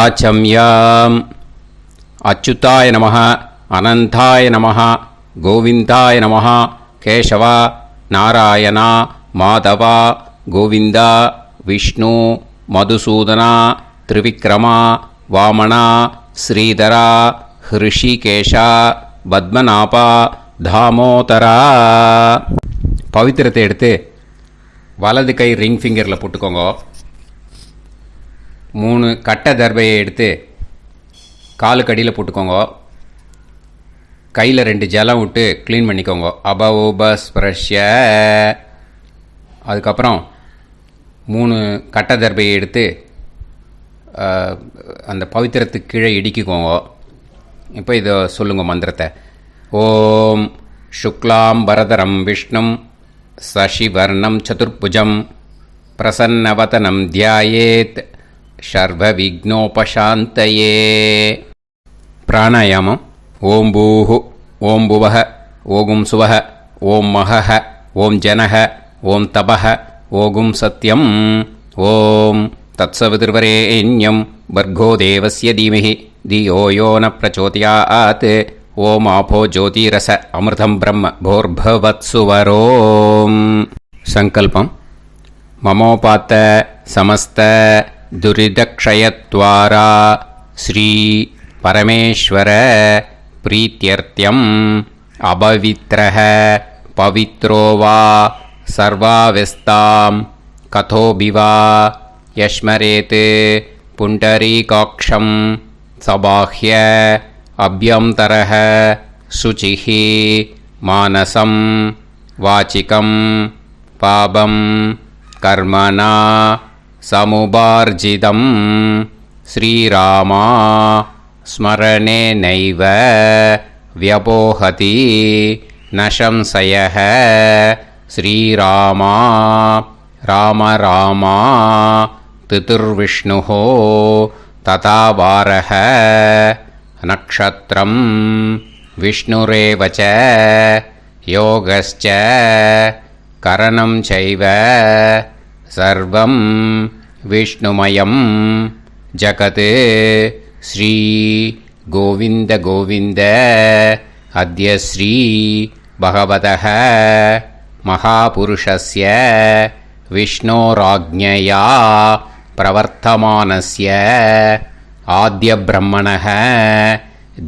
ஆச்சம்யாம். அச்சுதாய நமः, அனந்தாய நமः, கோவிந்தாய நமः, கேசவா, நாராயணா, மாதவா, கோவிந்தா, விஷ்ணு, மதுசூதனா, திரிவிக்ரமா, வாமனா, ஸ்ரீதரா, ஹிருஷிகேஷா, பத்மநாபா, தாமோதரா. பவித்திரத்தை எடுத்து வலது கை ரிங் ஃபிங்கரில் போட்டுக்கோங்க. 3 கட்டை தர்பையை எடுத்து காலுக்கு அடியில் போட்டுக்கோங்க. கையில் 2 ஜலம் விட்டு க்ளீன் பண்ணிக்கோங்க. அபவோபஸ்பிரஷ்ய. அதுக்கப்புறம் 3 கட்டை தர்பையை எடுத்து அந்த பவித்திரத்துக்கு கீழே இடிக்கிக்கோங்க. இப்போ இதை சொல்லுங்க மந்திரத்தை. ஓம் சுக்லாம் பரதரம் விஷ்ணும் சசிவர்ணம் சதுர்புஜம் பிரசன்னவதனம் தியாயேத் சர்வ விக்னோபசாந்தயே. பிராணாயாமம். ஓம் பூஹு, ஓம் புவஹ, ஓகும் சுவஹ, ஓம் மஹஹ, ஓம் ஜனஹ, ஓம் தபஹ, ஓகும் சத்யம். ஓம் தத்சவிதுர்வரேண்யம் வர்கோ தேவஸ்ய தீமஹி தியோ யோ ந பிரச்சோதயாத். ஓம் ஆபோ ஜோதிரச அமிர்தம் பிரம்ம போர்பவத்சுவரோம். சங்கல்பம். மமோபாத்த சமஸ்த துரிதக்ஷயத்வாரா ஸ்ரீ பரமேஸ்வர பிரீத்யர்த்தியம் அபவித்ரஹ பவித்ரோ வா சர்வாவஸ்தாம் கதோபிவா யஸ்மரேத் புண்டரீகாக்ஷம் சபாஹ்ய அப்யந்தரஹ சுசிஹ மானசம் வாசிகம் பாபம் கர்மணா சமுபார்ஜிதம் ஸ்ரீராமா ஸ்மரணேனைவ வ்யபோஹதி ந சம்சயः. ஸ்ரீராமா ராம ராமா திதிர்விஷ்ணுः ததா வாரः. நக்ஷத்ரம் விஷ்ணுரேவ ச யோகஸ்ச கரணம் சைவ சர்வம் விஷ்ணுமயம் ஜகத். ஸ்ரீ கோவிந்த கோவிந்த அத்ய ஸ்ரீ பகவதः மகாபுருஷஸ்ய விஷ்ணோராஜ்ஞயா பிரவர்த்தமானஸ்ய ஆத்ய பிரம்மணः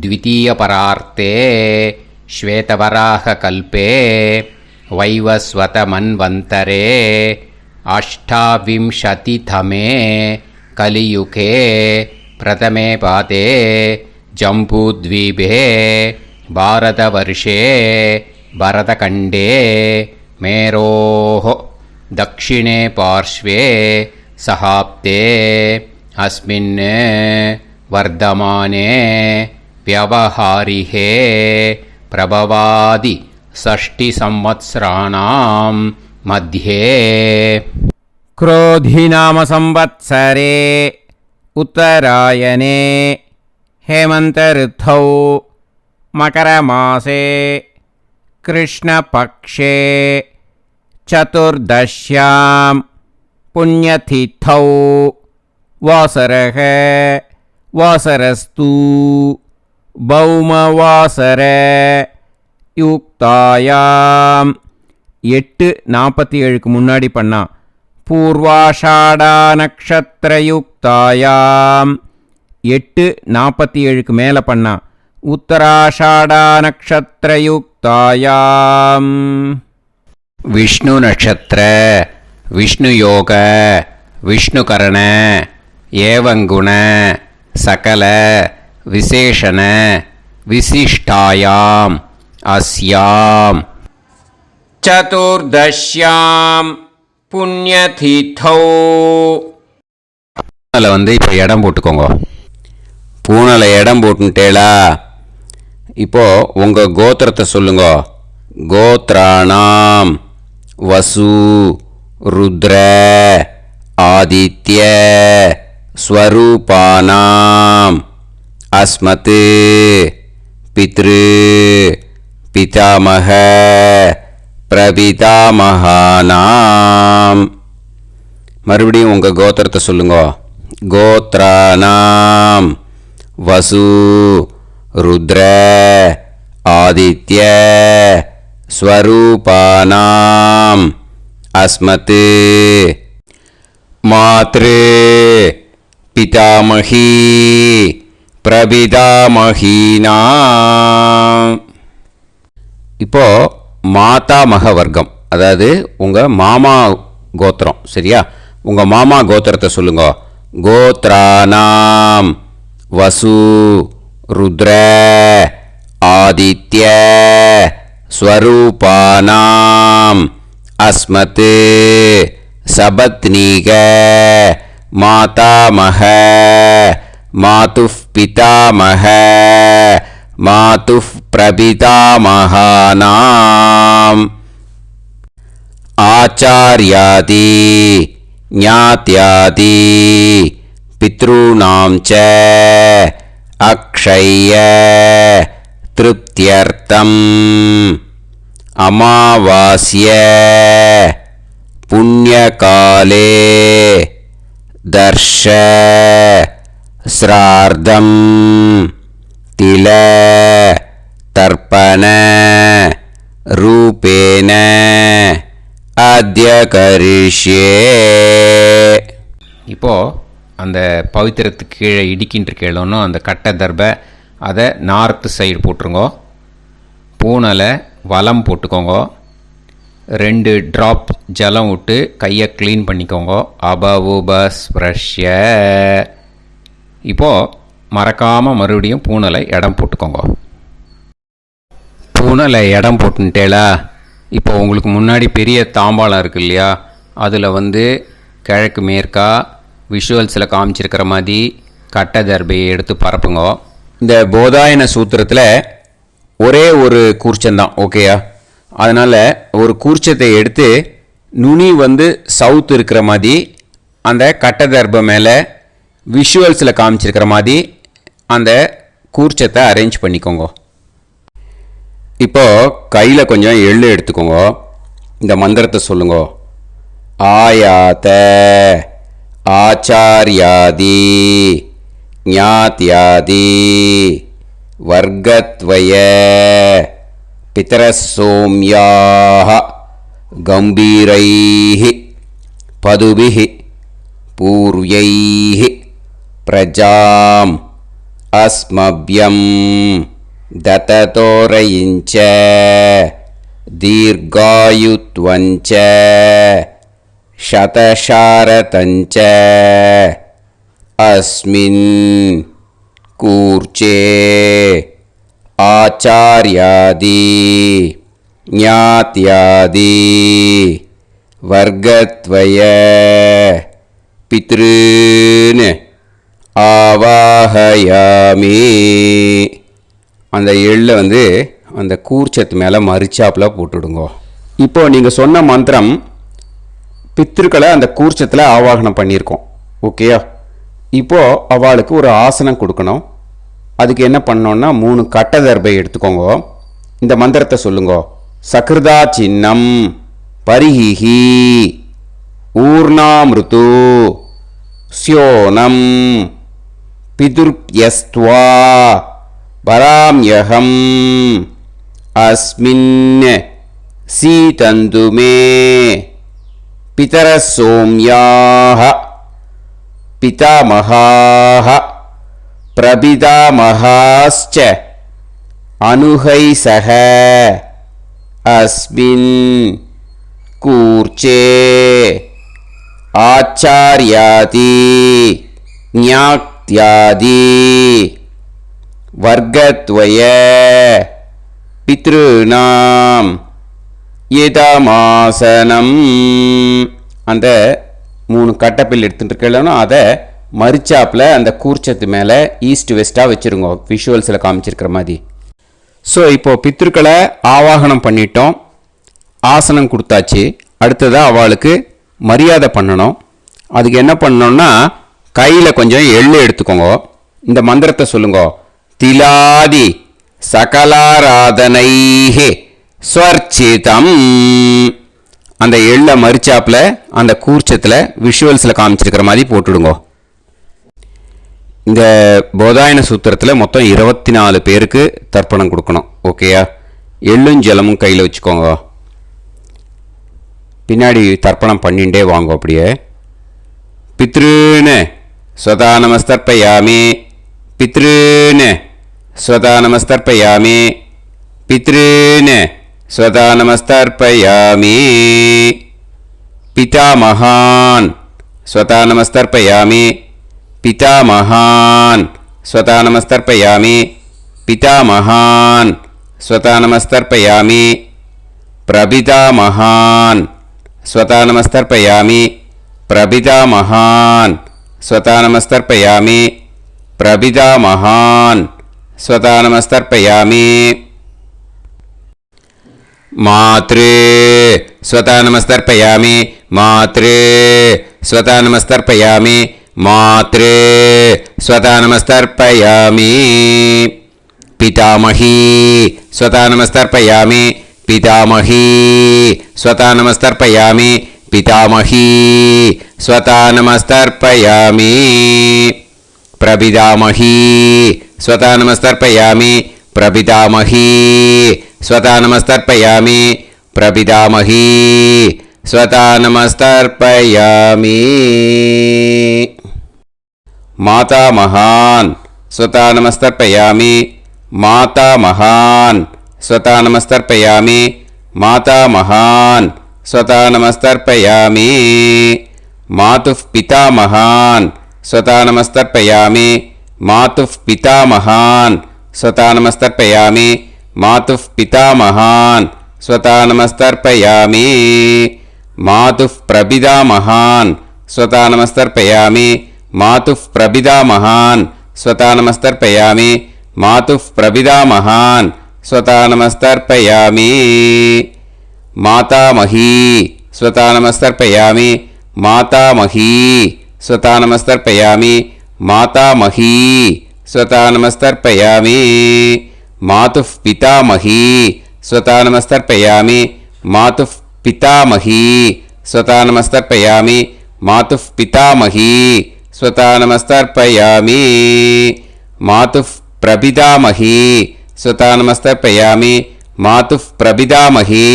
த்விதீயபரார்த்தே ஸ்வேதவராக கல்பே வைவஸ்வத மன்வந்தரே அஷ்டாவிம்சதிதமே கலியுகே பிரதமே பாதே ஜம்பூத்வீபே பாரதவர்ஷே பரதகண்டே மேரோः தக்ஷிணே பார்ஷ்வே சஹாப்தே அஸ்மின் வர்தமானே வியவஹாரிஹே பிரபவாதி ஷஷ்டி சம்வத்சராணாம் மத்யே. क्रोधिनाम संवत्सरे उत्तरायणे हेमन्तऋतौ मकरमासे कृष्णपक्षे चतुर्दश्यां पुण्यतिथौ वासरः वासरस्तु भौमवासर யுக்தாயாம். 8:47க்கு முன்னாடி பண்ணா. பூர்வாஷாடா நக்ஷத்ரயுக்தாயாம் 8:47க்கு மேலே பண்ணா. உத்தராஷாடா நக்ஷத்ரயுக்தாயாம். விஷ்ணு நட்சத்திர விஷ்ணு யோக விஷ்ணுகரண ஏவங்குண சகல விசேஷண விசிஷ்டாயாம் அஸ்யாம் சதுர்தஷ்யாம் புண்ணியதிதௌ. பூனலை இப்போ இடம் போட்டுக்கோங்க. பூனலை இடம் போட்டுட்டேளா? இப்போது உங்கள் கோத்திரத்தை சொல்லுங்க. கோத்ராணாம் வசு ருத்ர ஆதித்ய ஸ்வரூபானாம் அஸ்மத் பித்ரு பிதாமக பிரபிதாமகானாம். மறுபடியும் உங்கள் கோத்திரத்தை சொல்லுங்க. கோத்ராணாம் வசு ருத்ர ஆதித்ய ஸ்வரூபானாம் அஸ்மத் மாத்ரு பிதாமகி பிரபிதாமகீனாம். இப்போ மாதாமக வர்க்கம், அதாவது உங்கள் மாமா கோத்திரம், சரியா? உங்கள் மாமா கோத்திரத்தை சொல்லுங்க. கோத்ராணாம் வசு ருத்ர ஆதித்ய ஸ்வரூபானாம் அஸ்மத் சபத்னீக மாதாமக மாதுஃப் பிதாமக மாதுஃப் பிரபிதாமகானாம் ஆச்சார்யாதி ஞாத்யாதி பித்ருணாம் ச அக்ஷய திருப்தியர்த்தம் அமாவாஸ்ய புண்ணியகாலே தர்ஷ ஸ்ரார்த்தம் தில தர்ப்பண ரூபேன அத்ய கரிஷ்யே. இப்போது அந்த பவித்திரத்துக்கு கீழே இடிக்கின்ற கேளோன்னு அந்த கட்டை தர்பை அதை நார்த்து சைடு போட்டுருங்கோ. பூனலை வலம் போட்டுக்கோங்க. 2 ட்ராப் ஜலம் விட்டு கையை க்ளீன் பண்ணிக்கோங்க. அபவுபஸ்ப்ரஷ்ய. இப்போது மறக்காமல் மறுபடியும் பூனலை இடம் போட்டுக்கோங்க. பூனலை இடம் போட்டுட்டேலா, இப்போ உங்களுக்கு முன்னாடி பெரிய தாம்பாளம் இருக்கு இல்லையா, அதில் கிழக்கு மேற்கா விஷுவல்ஸில் காமிச்சிருக்கிற மாதிரி கட்டை தர்பையை எடுத்து பரப்புங்க. இந்த போதாயன சூத்திரத்தில் ஒரே ஒரு கூர்ச்சந்தான், ஓகேயா? அதனால் ஒரு கூர்ச்சத்தை எடுத்து நுனி சவுத் இருக்கிற மாதிரி அந்த கட்டை தர்பை மேலே விஷுவல்ஸில் காமிச்சிருக்கிற மாதிரி அந்த கூர்ச்சத்தை அரேஞ்ச் பண்ணிக்கோங்க. இப்போது கையில் கொஞ்சம் எள்ளு எடுத்துக்கோங்க. இந்த மந்திரத்தை சொல்லுங்க. ஆயாத ஆச்சார்யாதி ஞாத்யாதி வர்க்கத்வய பிதரசோம்யாஹ கம்பீரைஹி பதுபிஹி பூர்வைஹி பிரஜாம் அஸ்மப்யம் தததோரயிஞ்ச தீர்காயுத்வஞ்ச சதசாரதஞ்ச அஸ்மின் கூர்ச்சே ஆச்சார்யாதி ஞாத்யாதி வர்க்கத்வய பித்ருன் ஆவாஹயாமி. அந்த எள்ளை அந்த கூர்ச்சத்து மேலே மரிச்சாப்பில் போட்டுடுங்க. இப்போது நீங்கள் சொன்ன மந்திரம் பித்ருக்களை அந்த கூர்ச்சத்தில் ஆவாகனம் பண்ணியிருக்கோம், ஓகேயா? இப்போது அவளுக்கு ஒரு ஆசனம் கொடுக்கணும். அதுக்கு என்ன பண்ணோன்னா 3 கட்டை தர்பை எடுத்துக்கோங்க. இந்த மந்திரத்தை சொல்லுங்க. சக்ருதா சின்னம் பரிஹிஹி ஊர்ணாமிருத்து ஸ்யோனம் பிதுர்யஸ்த்வா பராம்யகம் அஸ்மின் சீதந்துமே பிதரசோம்யாஹ பிதாமகாஹ பிரபிதாமகாஸ்ச அனுகைசஹ அஸ்மின் கூர்ச்சே ஆச்சார்யாதி ஞாத்யாதி வர்க்கத்வய பித்ருணாம் இதமாசனம். அந்த 3 கட்டப்பில் எடுத்துகிட்டு இருக்கலன்னா அதை மரிச்சாப்பில் அந்த கூர்ச்சத்து மேலே ஈஸ்ட் வெஸ்ட்டாக வச்சுருங்க, விஷுவல்ஸில் காமிச்சிருக்கிற மாதிரி. ஸோ இப்போது பித்ருக்களை ஆவாகனம் பண்ணிட்டோம், ஆசனம் கொடுத்தாச்சு. அடுத்ததாக அவளுக்கு மரியாதை பண்ணணும். அதுக்கு என்ன பண்ணணும்னா கையில் கொஞ்சம் எள்ளு எடுத்துக்கோங்க. இந்த மந்திரத்தை சொல்லுங்க. திலாதி சகலாராதனைஹே ஸ்வர்ச்சிதம். அந்த எள்ளை மரிச்சாப்பில் அந்த கூர்ச்சத்தில் விஷுவல்ஸில் காமிச்சிருக்கிற மாதிரி போட்டுடுங்க. இந்த போதாயன சூத்திரத்தில் மொத்தம் 24 பேருக்கு தர்ப்பணம் கொடுக்கணும். ஓகேயா? எள்ளும் ஜலமும் கையில் வச்சுக்கோங்க. பின்னாடி தர்ப்பணம் பண்ணிகிட்டே வாங்க. அப்படியே பித்ருன்னு ஸ்வதா நமஸ்தர்ப்பயாமி, பித்ருன்னு ஸ்வதா நமஸ்தர்ப்பயாமி, பித்ருன்னு ஸ்வதா நமஸ்தர்ப்பயாமி, பிதாமகான் ஸ்வதா நமஸ்தர்ப்பயாமி, पितामहान् स्वता नमस्तर्पयामि, पितामहान् स्वता नमस्तर्पयामि, प्रपितामहान् स्वता नमस्तर्पयामि, प्रपितामहान् स्वता नमस्तर्पयामि, प्रपितामहान् स्वता नमस्तर्पयामि, मातृ स्वता नमस्तर्पयामि, मातृ स्वता नमस्तर्पयामि, मातृ स्वता नमस्तर्पयामि, पितामही स्वता नमस्तर्पयामि, पितामही स्वता नमस्तर्पयामि, पितामही स्वता नमस्तर्पयामि, प्रपितामही स्वता नमस्तर्पयामि, प्रपितामही स्वता नमस्तर्पयामि, प्रपितामही स्वता नमस्तर्पयामि, मातामहान् स्वता नमस्तर्पयामि, मातामहान् स्वता नमस्तर्पयामि, मातामहान् स्वता नमस्तर्पयामि, मातुः पितामहान् स्वता नमस्तर्पयामि, मातुः पितामहान् स्वता नमस्तर्पयामि, मातुः पितामहान् स्वता नमस्तर्पयामि, मातुः प्रपितामहान् स्वता नमस्तर्पयामि, मातुः प्रपितामहान् स्वता नमस्तर्पयामि, मातुः प्रपितामहान् स्वता नमस्तर्पयामि, मातामही स्वता नमस्तर्पयामि, मातामही स्वता नमस्तर्पयामि, मातामही स्वता नमस्तर्पयामि, मातुः पितामही स्वता नमस्तर्पयामि, मातुः पितामही स्वता नमस्तर्पयामि, मातुः पितामही स्वता नमस्तर्पयामि, मातुः प्रपितामही स्वता नमस्तर्पयामि, मातुः प्रपितामही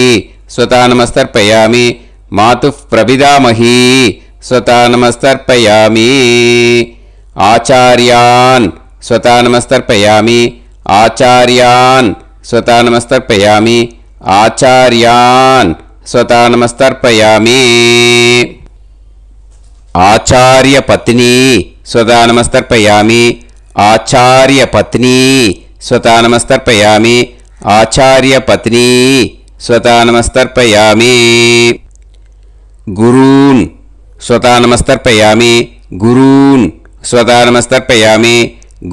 स्वता नमस्तर्पयामि, मातुः प्रपितामही स्वता नमस्तर्पयामि, आचार्यान् स्वता नमस्तर्पयामि, आचार्यान् स्वता नमस्तर्पयामि, आचार्यान् स्वता नमस्तर्पयामि, आचार्यपत्नी स्वता नमस्तर्पयामि, आचार्यपत्नी स्वता नमस्तर्पयामि, आचार्यपत्नी स्वता नमस्तर्पयामि, गुरून् स्वता नमस्तर्पयामि, गुरून् स्वता नमस्तर्पयामि,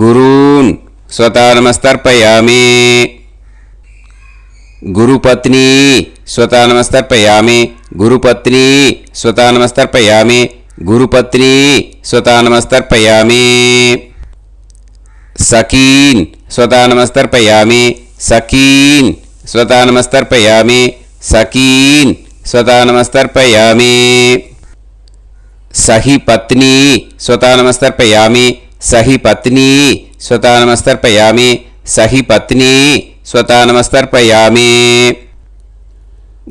गुरून् स्वता नमस्तर्पयामि, गुरुपत्नी स्वता नमस्तर्पयामि, गुरुपत्नी स्वता नमस्तर्पयामि, गुरुपत्नी स्वता नमस्तर्पयामि, सखीन् स्वता नमस्तर्पयामि, सखीन् स्वता नमस्तर्पयामि, सखीन् स्वता नमस्तर्पयामि, सही पत्नी स्वता नमस्तर्पयामि, सही पत्नी स्वता नमस्तर्पयामि, सही पत्नी स्वता नमस्तर्पयामि,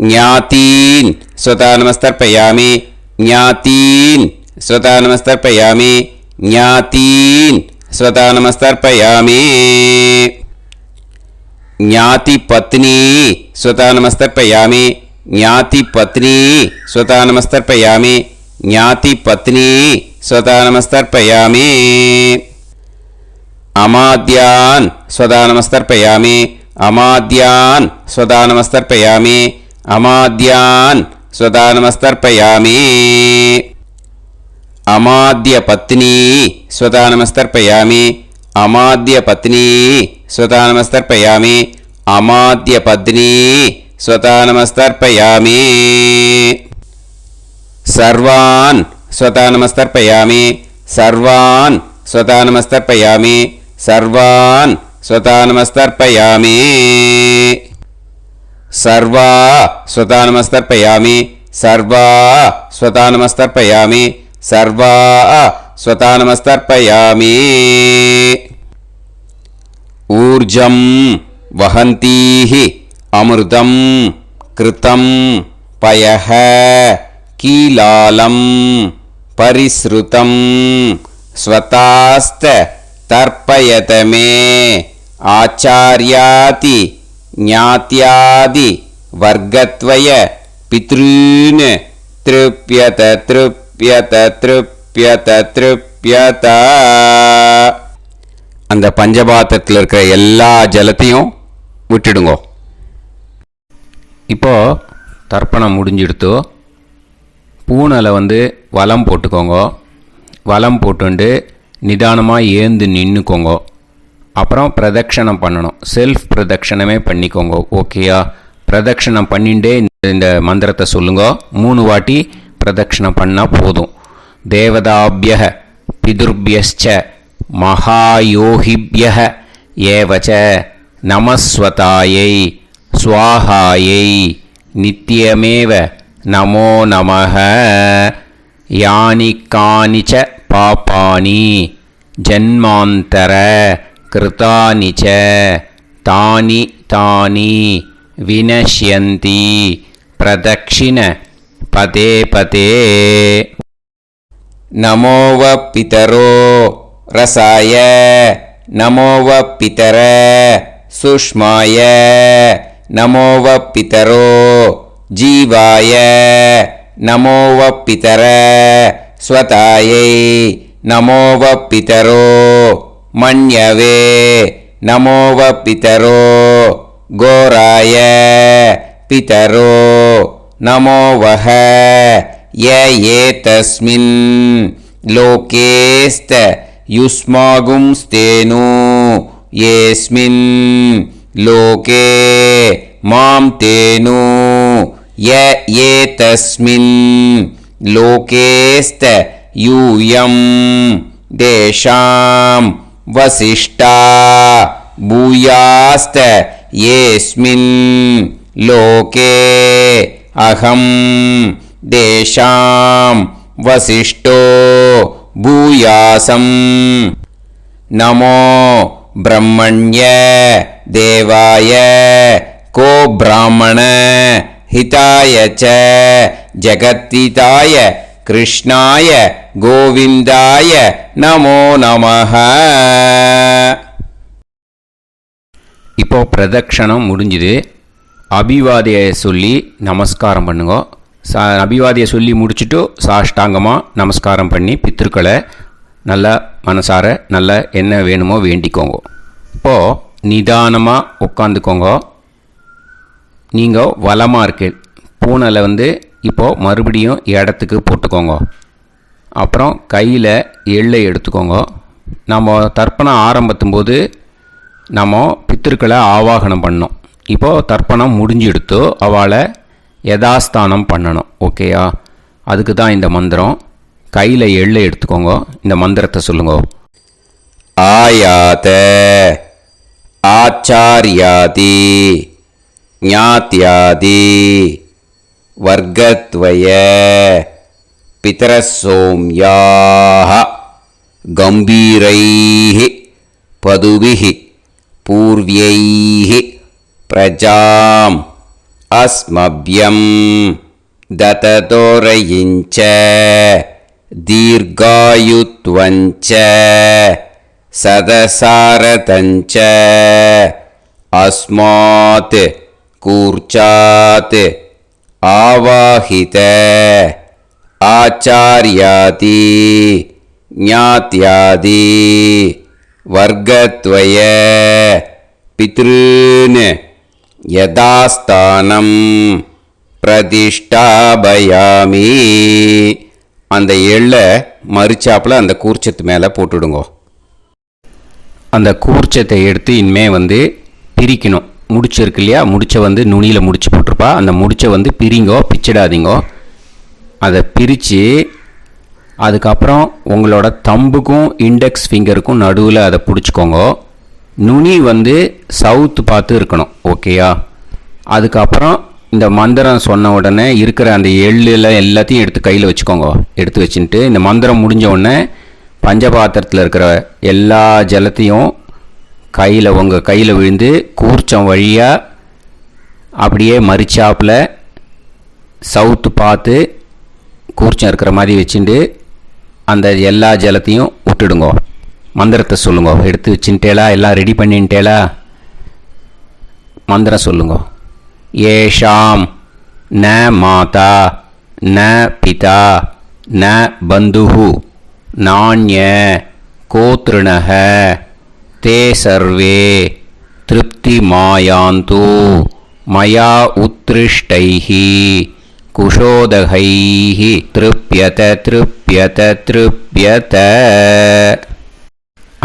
ज्ञातीन् स्वता नमस्तर्पयामि, ज्ञातीन् स्वता नमस्तर्पयामि, ज्ञातीन् स्वता नमस्तर्पयामि, ज्ञातिपत्नी स्वता नमस्तर्पयामि, ज्ञातिपत्नी स्वता नमस्तर्पयामि, ज्ञातिपत्नी स्वता नमस्तर्पयामि, अमाद्यान् स्वता नमस्तर्पयामि, अमाद्यान् स्वता नमस्तर्पयामि, अमाद्यान् स्वता नमस्तर्पयामि, अमाद्यपत्नी स्वता नमस्तर्पयामि, अमाद्यपत्नी स्वता नमस्तर्पयामि, अमाद्यपत्नी स्वता नमस्तर्पयामि, सर्वान् स्वता नमस्तर्पयामि, सर्वान् स्वता नमस्तर्पयामि, सर्वान् स्वता नमस्तर्पयामि, सर्वा स्वता नमस्तर्पयामि, सर्वा स्वता नमस्तर्पयामि, सर्वा स्वतानमस्तर्पयामि ऊर्जं वहन्तीः अमृतं कृतं पयः कीलालं परिसृतं स्वतास्त तर्पयत मे आचार्याति ज्ञात्यादि वर्गत्वय पितॄन् तृप्यत तृप्यत तृप्यत तृप्यत. அந்த பஞ்சபாத்திரத்தில் இருக்கிற எல்லா ஜலத்தையும் விட்டுடுங்கோ. இப்போ தர்ப்பணம் முடிஞ்சிடுத்து. பூனலை வலம் போட்டுக்கோங்க. வலம் போட்டுண்டு நிதானமாக ஏந்து நின்றுக்கோங்க. அப்புறம் பிரதட்சணம் பண்ணணும். செல்ஃப் பிரதட்சணமே பண்ணிக்கோங்க. ஓகேயா? பிரதட்சணம் பண்ணிண்டே இந்த மந்திரத்தை சொல்லுங்க. 3 வாட்டி பிரதட்சணம் பண்ணால் போதும். தேவதாபிய பிதுர்பியஸ்ச மகாயோகிபிய ஏவச்ச நமஸ்வதாயை ஸ்வாஹாயை நித்யமேவ நமோ நமஹ. யானி கானிச்ச பாபானி ஜன்மாந்தர கிருதானி ச தானி தானி வினஷ்யந்தி பிரதக்ஷிண பதே பதே. நமோவ பிதரோ ரசாய நமோவ பிதர சுஷ்மாய நமோவ பிதரோ ஜீவாய நமோவ பிதர ஸ்வதாயை நமோவ பிதரோ மன்யவே நமோவ பிதரோ கோராய பிதரோ நமோவஹ. ஏதஸ்மின் லோகேஸ்த யுஸ்மாகும்ஸ்தேனு ஏஸ்மின் லோகே மாம் தேனு. ஏதஸ்மின் லோகேஸ்த யூயம் தேஷாம் வசிஷ்டா பூயாஸ்த ஏஸ்மின் லோகே அகம் தேஷாம் வசிஷ்டோ பூயாசம். நமோ பிரம்மண்ய தேவாய கோ பிராமண ஹிதாய ச ஜகத்ஹிதாய கிருஷ்ணாய கோவிந்தாய நமோ நமஹ. இப்போ பிரதட்சணம் முடிஞ்சுது. அபிவாதியை சொல்லி நமஸ்காரம் பண்ணுங்க. அபிவாதியை சொல்லி முடிச்சுட்டு சாஷ்டாங்கமாக நமஸ்காரம் பண்ணி பித்திருக்களை நல்லா மனசார நல்லா என்ன வேணுமோ வேண்டிக்கோங்க. இப்போது நிதானமாக உட்காந்துக்கோங்க. நீங்கள் வலமாக இருக்கு பூனலை இப்போது மறுபடியும் இடத்துக்கு போட்டுக்கோங்க. அப்புறம் கையில் எள்ளை எடுத்துக்கோங்க. நம்ம தர்ப்பணம் ஆரம்பத்தும் போது நம்ம பித்திருக்களை ஆவாகனம் பண்ணோம். இப்போது தர்ப்பணம் முடிஞ்செடுத்து அவளை யதாஸ்தானம் பண்ணணும். ஓகேயா? அதுக்கு தான் இந்த மந்திரம். கையில் எள்ளை எடுத்துக்கோங்க. இந்த மந்திரத்தை சொல்லுங்க. ஆயாத ஆச்சாரியாதி ஞாத்யாதி வர்கத்வய பிதரசோம்யாஹ கம்பீரைஹி பதுபிஹி பூர்வ்யைஹி பிரஜாம் அஸ்மப்யம் தததோரயிஞ்ச தீர்காயுத்வஞ்ச சதசாரதஞ்ச அஸ்மாத் கூர்ச்சாத் ஆவாஹித ஆச்சார்யாதி ஞாத்யாதி வர்கத்வய பித்ருன் யதாஸ்தானம் பிரதிஷ்டாபயாமி. அந்த எள்ளை மறிச்சாப்பில் அந்த கூர்ச்சத்து மேலே போட்டுடுங்க. அந்த கூர்ச்சத்தை எடுத்து இனிமே பிரிக்கணும். முடிச்சு இருக்கு இல்லையா? முடிச்சை நுனியில் முடிச்சு போட்டிருப்பா. அந்த முடிச்சை பிரிங்கோ, பிச்சிடாதீங்கோ. அதை பிரித்து அதுக்கப்புறம் உங்களோட தம்புக்கும் இண்டெக்ஸ் ஃபிங்கருக்கும் நடுவில் அதை பிடிச்சிக்கோங்க. நுனி சவுத்து பார்த்து இருக்கணும். ஓகேயா? அதுக்கப்புறம் இந்த மந்திரம் சொன்ன உடனே இருக்கிற அந்த எள்ளில் எல்லாத்தையும் எடுத்து கையில் வச்சுக்கோங்க. எடுத்து வச்சுட்டு இந்த மந்திரம் முடிஞ்ச உடனே பஞ்சபாத்திரத்தில் இருக்கிற எல்லா ஜலத்தையும் உங்கள் கையில் விழுந்து கூர்ச்சம் வழியாக அப்படியே மறிச்சாப்பில் சவுத்து பார்த்து கூர்ச்சம் இருக்கிற மாதிரி வச்சுட்டு அந்த எல்லா ஜலத்தையும் விட்டுடுங்கோ. மந்திரத்தை சொல்லுங்க. எடுத்து வச்சுட்டேலா? எல்லாம் ரெடி பண்ணிட்டேலா? மந்திரம் சொல்லுங்க. ஏஷாம் ந மாதா ந பிதா ந பந்துஹு நாண்ய கோத்ருணஹ தே சர்வே திருப்தி மாயாந்து மயா உத்ருஷ்டைஹி குஷோதகைஹி திருப்யத திருப்யத திருப்யத.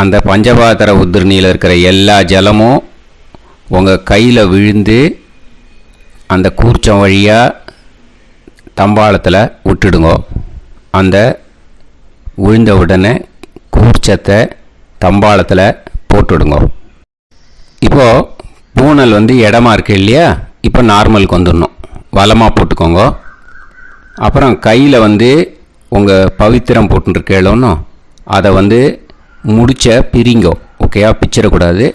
அந்த பஞ்சபாத்திர உதிரணியில் இருக்கிற எல்லா ஜலமும் உங்கள் கையில் விழுந்து அந்த கூர்ச்சம் வழியாக தம்பாளத்தில் விட்டுடுங்கோ. அந்த விழுந்த உடனே கூர்ச்சத்தை தம்பாளத்தில் போட்டுடுங்கோ. இப்போது பூனல் இடமா இருக்கு இல்லையா? இப்போ நார்மலுக்கு வந்துடணும். வலமாக போட்டுக்கோங்க. அப்புறம் கையில் உங்கள் பவித்திரம் போட்டுருக்கேளோன்னு அதை முடிச்ச பிரிங்கோ. ஓகேயா? பிச்சிடக்கூடாது.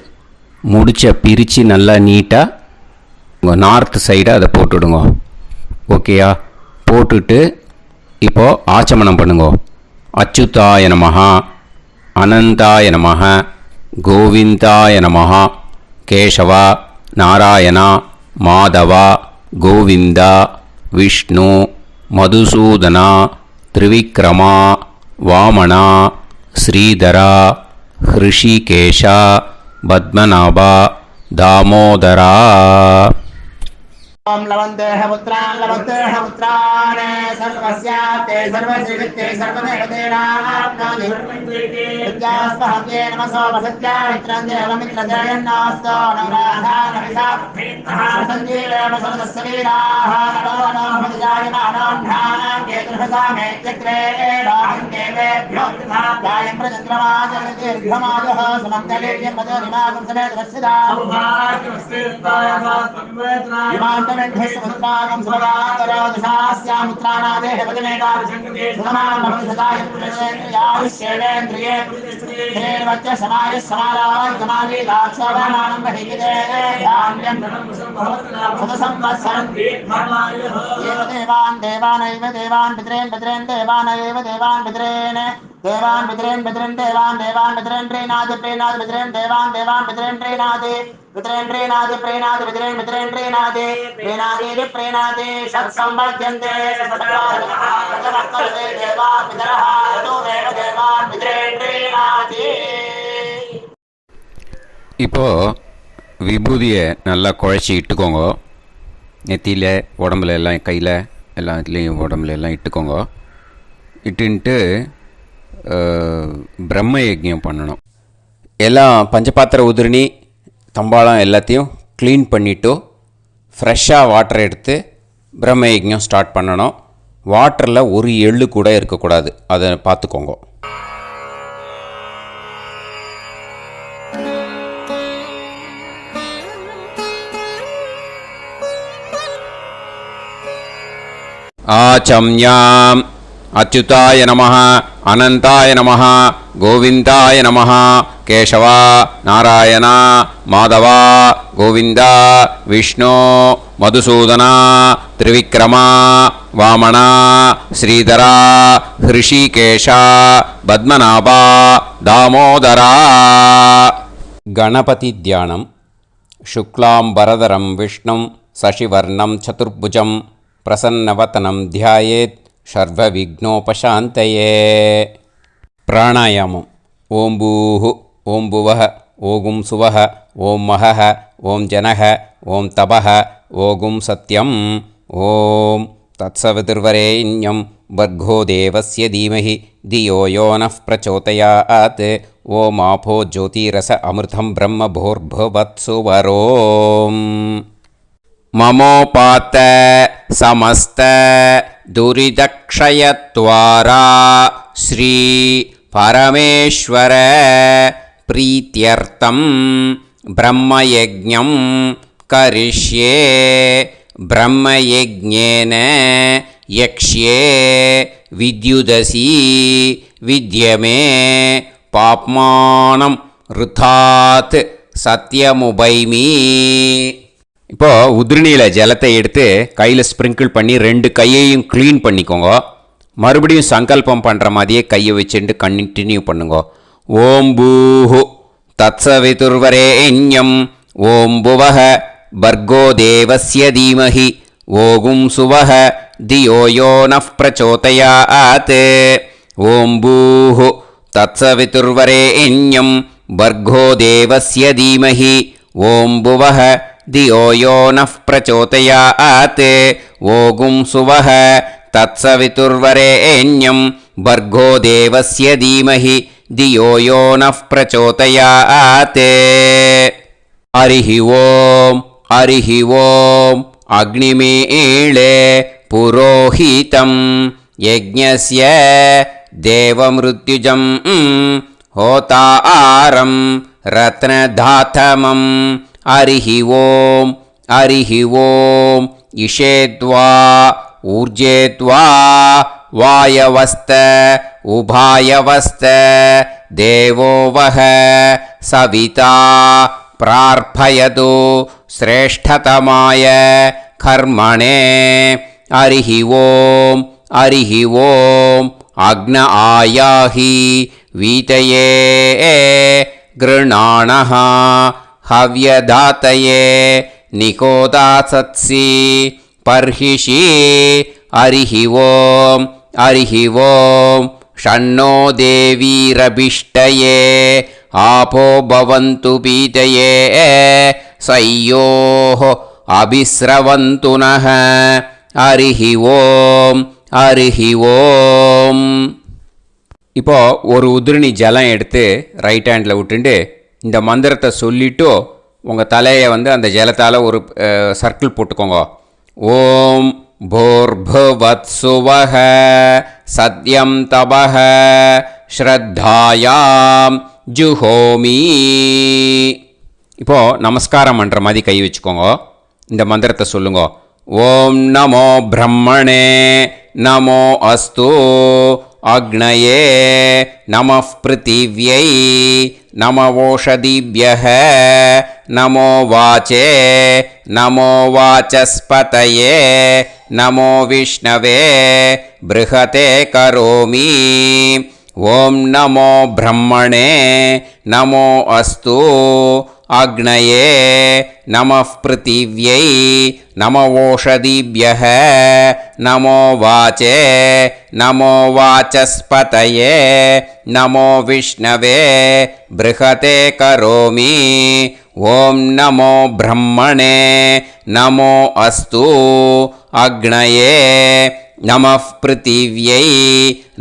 முடிச்ச பிரித்து நல்லா நீட்டாக உங்கள் நார்த் சைடை அதை போட்டுவிடுங்க. ஓகேயா? போட்டுட்டு இப்போது ஆச்சமனம் பண்ணுங்கோ. அச்சுதாய நமஹ அனந்தாய நமஹ கோவிந்தாய நமஹ கேசவா நாராயணா மாதவா கோவிந்தா விஷ்ணு மதுசூதனா திரிவிக்ரமா வாமனா ஸ்ரீதரா ஹிருஷிகேஷா பத்மநாபா தாமோதரா. ओम लवन्तेह पुत्रान् लवन्तेह पुत्रान् सर्वस्याते सर्वश्रीवित्ते सर्वदेवतेनाप्नोति विद्यास्पहते नमसो वसत्या मित्रं देवमित्रजयन्नास्तो नवराधानविषा सञ्जीवेम सर्वस्वीराः नमो नमोऽजायमानां ध्यानां केतुर्हसामेत्यग्रे राहं देवेभ्यो ध्यानं प्रचन्द्रमाजनदीर्घमायुः सुमङ्गलेर्यन्मदो निमागं समेत वत्सदा ेन्द्रयेन्द्रिये समाय समाराय देवान् देवानैव देवान् पितॄन् पितॄन् देवानैव देवान् पितॄन् देवान् पितॄन् पितॄन् देवान् देवान् पितॄन् प्रीणाति प्रीणाति पितॄन् देवान् देवान् पितॄन् प्रीणाति पितॄन् प्रीणाति प्रीणाति पितॄन् पितॄन् प्रीणाति प्रीणाति प्रीणाति षट्सम्बध्यन्ते देवान् पितरः तदेव देवान् पितॄन् प्रीणाति. இப்போ விபூதியை நல்லா குழச்சி இட்டுக்கோங்க. நெத்தியில் உடம்புல எல்லாம் கையில் எல்லா இதுலேயும் உடம்புல எல்லாம் இட்டுக்கோங்க. இட்டுன்ட்டு பிரம்ம யஜ்ஞம் பண்ணணும். எல்லாம் பஞ்சபாத்திர உதிரணி தம்பாளம் எல்லாத்தையும் க்ளீன் பண்ணிவிட்டு ஃப்ரெஷ்ஷாக வாட்டர் எடுத்து பிரம்ம யஜ்ஞம் ஸ்டார்ட் பண்ணணும். வாட்டரில் ஒரு எள்ளு கூட இருக்கக்கூடாது. அதை பார்த்துக்கோங்க. ஆச்சம்யாம் அச்சுதாய நமஹ அனந்தாய நமஹ கோவிந்தாய நமஹ கேசவா நாராயணா மாதவா கோவிந்தா விஷ்ணு மதுசூதனா திரிவிக்ரமா வாமனா ஸ்ரீதரா ஹிருஷிகேஷா பத்மநாபா தாமோதரா. கணபதி தியானம். சுக்லாம்பரதரம் விஷ்ணும் சசிவர்ணம் சதுர்புஜம் பிரசன்னவதனம் தியாயேத் சர்வவிக்னோபசாந்தயே. பிராணாயாமம். ஓம் பூஹு ஓம் புவஹ ஓகும் சுவஹ ஓம் மஹஹ ஓம் ஜனஹ ஓம் தபஹ ஓகும் சத்யம். ஓம் தத்சவிதுர்வரேண்யம் வர்கோ தேவஸ்ய தீமஹி தியோ யோ நः பிரச்சோதயாத். ஓம் ஆபோ ஜோதிரஸ அமிர்தம் பிரம்ம பூர்புவத்சு வரோம். மமோபாத்த சமஸ்த துரிதக்ஷயத்வாரா ஸ்ரீ பரமேஸ்வர பிரீத்யர்த்தம் பிரம்மயஜ்ஞம் கரிஷ்யே. பிரம்மயஜ்ஞேன யக்ஷ்யே வித்யுதசி வித்யமே பாப்மானம் ருதாத் சத்யமுபைமி. இப்போ உதிரணியில் ஜலத்தை எடுத்து கையில் ஸ்ப்ரிங்கிள் பண்ணி 2 கையையும் க்ளீன் பண்ணிக்கோங்க. மறுபடியும் சங்கல்பம் பண்ணுற மாதிரியே கையை வச்சுட்டு கண்டினியூ பண்ணுங்க. ஓம் பூஹு தத்சவிதுர்வரேண்யம் ஓம் புவஹ பர்கோ தேவஸ்ய தீமஹி ஓகும் சுவஹ தியோ யோ நஃப் பிரச்சோதயாத். ஓம் பூஹு தத்சவிதுர்வரேண்யம் பர்கோ தேவஸ்ய தீமஹி ஓம் புவஹ தியோ யோ நஃப் பிரச்சோதயாத். ஓகும் சுவஹ தத்சவிதுர்வரேண்யம் பர்கோ தேவஸ்ய தீமஹி தியோ யோ நஃப் பிரச்சோதயாத். ஹரிஹி ஓம் ஹரிஹி ஓம் அக்னிமீளே புரோஹிதம் யஜ்ஞஸ்ய தேவமிருத்யுஜம் ஹோதாரம் ரத்னதாத்தமம். ஹரிஹி ஓம் ஹரிஹி ஓம் இஷேத்வா ஊர்ஜேத்வா வாயவஸ்த உபாயவஸ்த தேவோ வஹ சவிதா பிரார்ப்பயது ஸ்ரேஷ்டதமாய கர்மணே. ஹரிஹி ஓம் ஹரிஹி ஓம் அக்ன ஆயாஹி வீதயே கிருணாணஹ ஹவ்யதாத்தயே நிகோதாசத்சி பர்ஹிஷி. ஹரிஹி ஓம் ஹரிஹி ஓம் ஷண்ணோ தேவீரபிஷ்டயே ஆபோ பவந்து பீதயே சய்யோஹ அபிஸ்ரவந்து நஹ. ஹரிஹி ஓம் ஹரிஹி ஓம். இப்போ ஒரு உதிரணி ஜலம் எடுத்து ரைட் ஹேண்டில் விட்டுண்டு இந்த மந்திரத்தை சொல்லிவிட்டு உங்கள் தலையை அந்த ஜலத்தால் ஒரு சர்க்கிள் போட்டுக்கோங்க. ஓம் भूर्भुवत्सुवः सत्यं तपः ஸ்ரத்தாயாம் ஜுஹோமி. இப்போது நமஸ்காரம் பண்ணுற மாதிரி கை வச்சுக்கோங்க. இந்த மந்திரத்தை சொல்லுங்க. ஓம் நமோ பிரம்மணே நமோ அஸ்து அக்னயே நமः பிருத்திவ்யை நமவோஷதிभ्यः நமோ வாச்சே நமோ வாசஸ்பதயே நமோ விஷ்ணவே ப்ருஹதே கரோமி. ஓம் நமோ பிரம்மணே நமோ அஸ்து அக்னயே நமः பிருத்திவ்யை நமவோஷதிभ्यः நமோ வாச்சே நமோ வாசஸ்பதயே நமோ விஷ்ணவே ப்ருஹதே கரோமி. ஓம் நமோ பிரம்மணே நமோ அஸ்து அக்னயே நமः பிருத்திவ்யை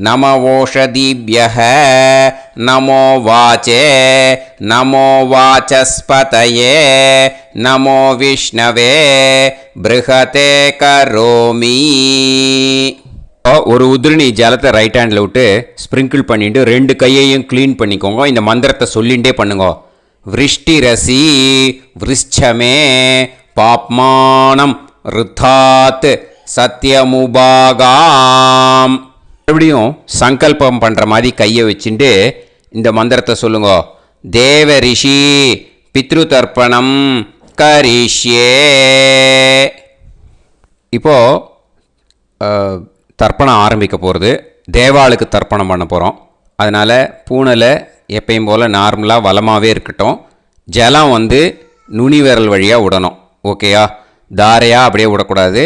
நமவோஷதிभ्यः நமோ வாச்சே நமோ வாசஸ்பதயே நமோ விஷ்ணவே ப்ருஹதே கரோமி. ஒரு உதிரணி ஜலத்தை ரைட் ஹேண்டில் விட்டு ஸ்ப்ரிங்கிள் பண்ணிட்டு 2 கையையும் க்ளீன் பண்ணிக்கோங்க. இந்த மந்திரத்தை சொல்லிகிட்டே பண்ணுங்க. விருஷ்டிரசி விருஷ்சமே பாப்மானம் ருத்தாத் சத்யமுபாகாம். மறுபடியும் சங்கல்பம் பண்ணுற மாதிரி கையை வச்சுட்டு இந்த மந்திரத்தை சொல்லுங்க. தேவ ரிஷி பித்ரு தர்ப்பணம் கரிஷ்யே. இப்போது தர்ப்பணம் ஆரம்பிக்க போகிறது. தேவாளுக்கு தர்ப்பணம் பண்ண போகிறோம். அதனால் பூனையில் எப்பயும் போல் நார்மலாக வளமாகவே இருக்கட்டும். ஜலம் நுனி விரல் வழியாக விடணும். ஓகேயா? தாரையாக அப்படியே விடக்கூடாது.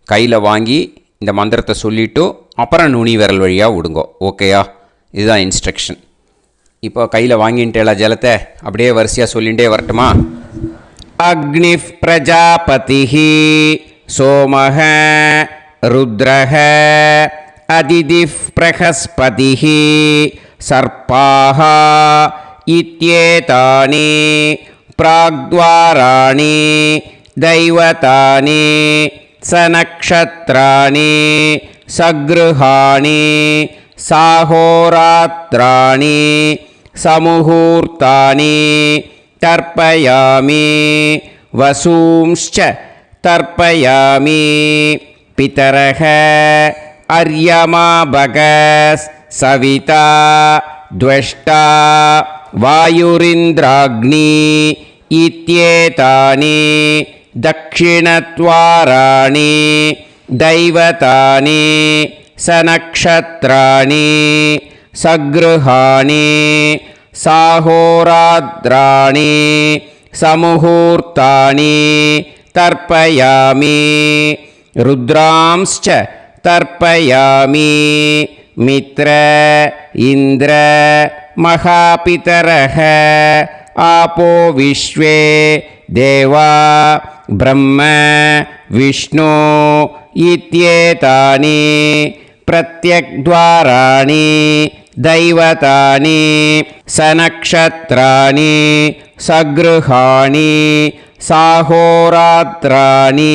கையில் வாங்கி இந்த மந்திரத்தை சொல்லிவிட்டு அப்புறம் நுனி விரல் வழியாக விடுங்க. ஓகேயா? இதுதான் இன்ஸ்ட்ரக்ஷன். இப்போ கையில் வாங்கிட்டேல ஜலத்தை அப்படியே வரிசையாக சொல்லிகிட்டே வரட்டுமா? அக்னி பிரஜாபதிஹி சோமஹ ருத்ரஹ அதிதிஃப் பிரகஸ்பதிஹி சர்ப்பாஹ இத்யேதானி பிராக்த்வாராணி தைவதானி சநக்ஷத்ராணி சக்ருஹாணி சாஹோராத்ராணி சமுஹூர்த்தானி தர்ப்பயாமி வசூம்ச்ச தர்ப்பயாமி பிதரஹ அர்யமா பகஸ் सविता द्वष्टा वायुरिन्द्राग्नी इत्येतानि दक्षिणद्वाराणि दैवतानि सनक्षत्राणि सगृहाणि साहोरात्राणि समुहूर्तानि तर्पयामि रुद्रांश्च तर्पयामि मित्र इन्द्र महापितरः आपो विश्वे देवा ब्रह्म विष्णु इत्येतानि प्रत्यग्द्वाराणि दैवतानि सनक्षत्राणि सगृहाणि साहोरात्राणि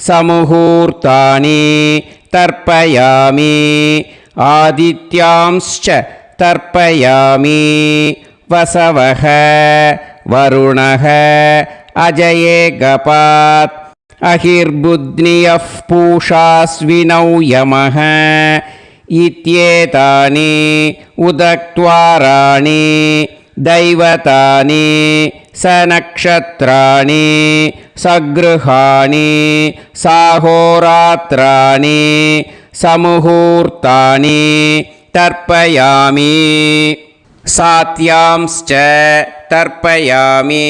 समुहूर्तानि तर्पयामि आदित्यांश्च तर्पयामि वसवः वरुणः अजये गपात् अहिर्बुध्नियः पूषास्विनौ यमः इत्येतानि उदक्त्वाराणि दैवतानि सनक्षत्राणि सगृहाणि साहोरात्राणि समुहूर्तानि तर्पयामि सात्यांश्च तर्पयामि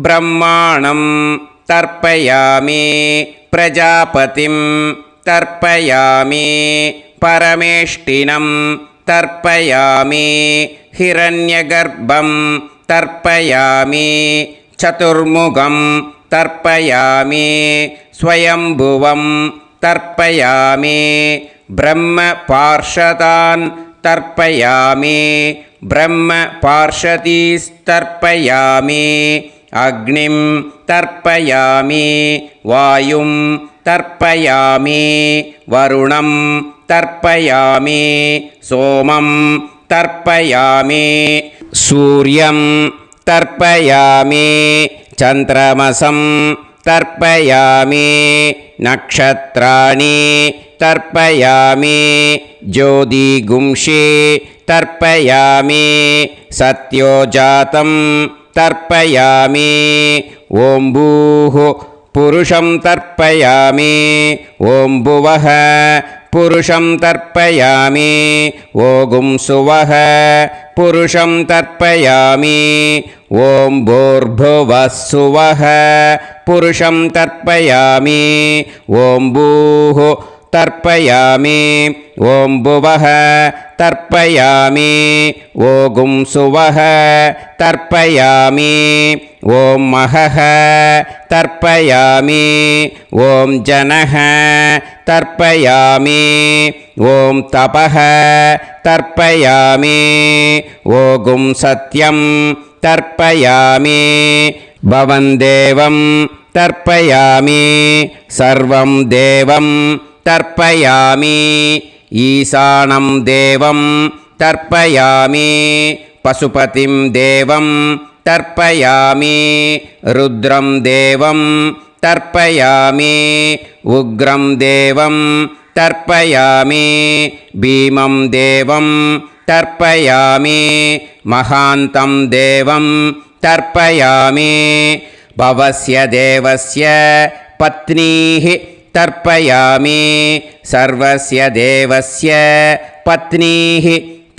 ब्रह्माणं तर्पयामि प्रजापतिं तर्पयामि परमेष्टिनं तर्पयामि हिरण्यगर्भं तर्पयामि चतुर्मुखं तर्पयामि स्वयंभुवं तर्पयामि ब्रह्मपार्षदान् तर्पयामि ब्रह्मपार्षदीस्तर्पयामि अग्निं तर्पयामि वायुं तर्पयामि वरुणं तर्पयामि सोमं तर्पयामि सूर्यं तर्पयामि चन्द्रमसं तर्पयामि नक्षत्राणि तर्पयामि ज्योतिगुंषि तर्पयामि सत्योजातं तर्पयामि ॐ भूः पुरुषं तर्पयामि ॐ भुवः पुरुषं तर्पयामि ॐ सुवः पुरुषं तर्पयामि ॐ भूर्भुवः सुवः पुरुषं तर्पयामि ॐ भूः तर्पयामि ॐ भुवः तर्पयामि ॐ सुवः तर्पयामि ॐ महः तर्पयामि ॐ जनः तर्पयामि ॐ तपः तर्पयामि ॐ सत्यं तर्पयामि भवन् देवं तर्पयामि सर्वं देवं तर्पयामि ईशानं देवं तर्पयामि पशुपतिं देवं तर्पयामि रुद्रं देवं तर्पयामि उग्रं देवं तर्पयामि भीमं देवं तर्पयामि महान्तं देवं तर्पयामि भवस्य देवस्य पत्नीः तर्पयामि सर्वस्य देवस्य पत्नीः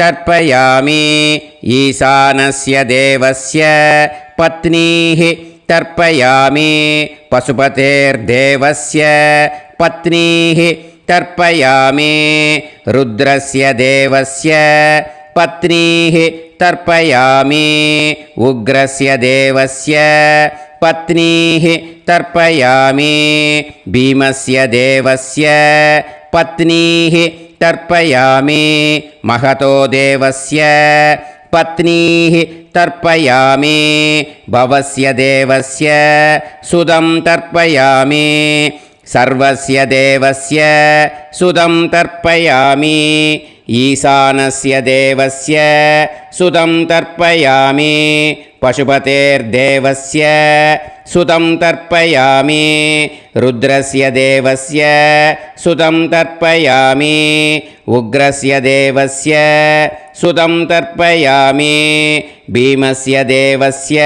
तर्पयामि ईशानस्य देवस्य पत्नीः तर्पयामि पशुपतेर्देवस्य पत्नीः तर्पयामि रुद्रस्य देवस्य पत्नीः तर्पयामि उग्रस्य देवस्य पत्नीः तर्पयामि भीमस्य देवस्य पत्नीः तर्पयामि महतो देवस्य पत्नीः तर्पयामि भवस्य देवस्य सुदं तर्पयामि सर्वस्य देवस्य सुदं तर्पयामि ईशानस्य देवस्य सुदं तर्पयामि पशुपतेर्देवस्य सुतं तर्पयामि रुद्रस्य देवस्य सुतं तर्पयामि उग्रस्य देवस्य सुतं तर्पयामि भीमस्य देवस्य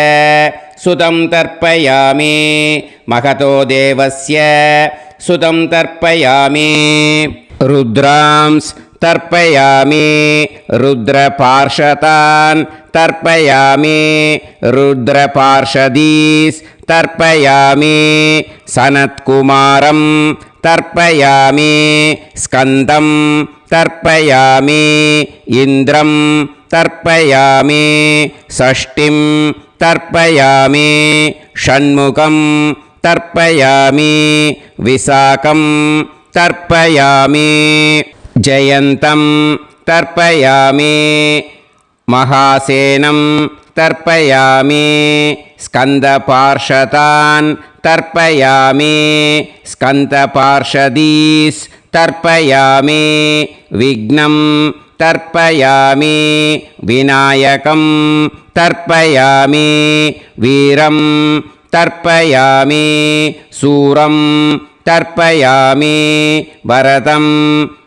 सुतं तर्पयामि महतो देवस्य सुतं तर्पयामि रुद्रांस् तर्पयामि रुद्रपार्षदान् तर्पयामि रुद्रपार्षदीस् तर्पयामि सनत्कुमारं तर्पयामि स्कन्दं तर्पयामि इन्द्रं तर्पयामि षष्टिं तर्पयामि षण्मुखं तर्पयामि विशाखं तर्पयामि जयन्तं तर्पयामि महासेनं तर्पयामि स्कन्दपार्षदान् तर्पयामि स्कन्दपार्षदीस् तर्पयामि विघ्नं तर्पयामि विनायकं तर्पयामि वीरं तर्पयामि सूरं तर्पयामि वरदं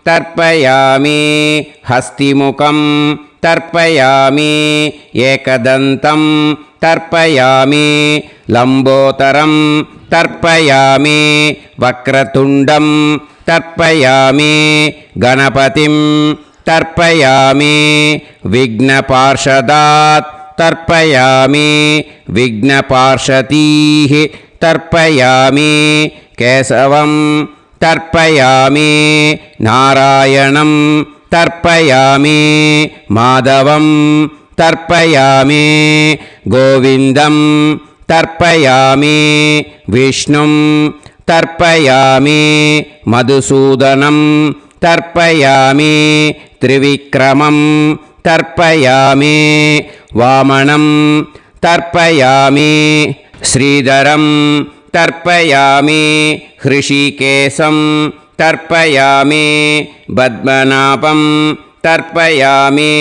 तर्पयामि हस्तिमुखं तर्पयामि एकदन्तं तर्पयामि लम्बोदरं तर्पयामि वक्रतुण्डं तर्पयामि गणपतिं तर्पयामि विघ्नपार्षदात् तर्पयामि विघ्नपार्षदीः तर्पयामि केशवं तर्पयामि नारायणं तर्पयामि माधवं तर्पयामि गोविन्दं तर्पयामि विष्णुं तर्पयामि मधुसूदनं तर्पयामि त्रिविक्रमं तर्पयामि वामनं तर्पयामि श्रीधरं तर्पयामि हृषिकेशं तर्पयामि पद्मनाभं तर्पयामि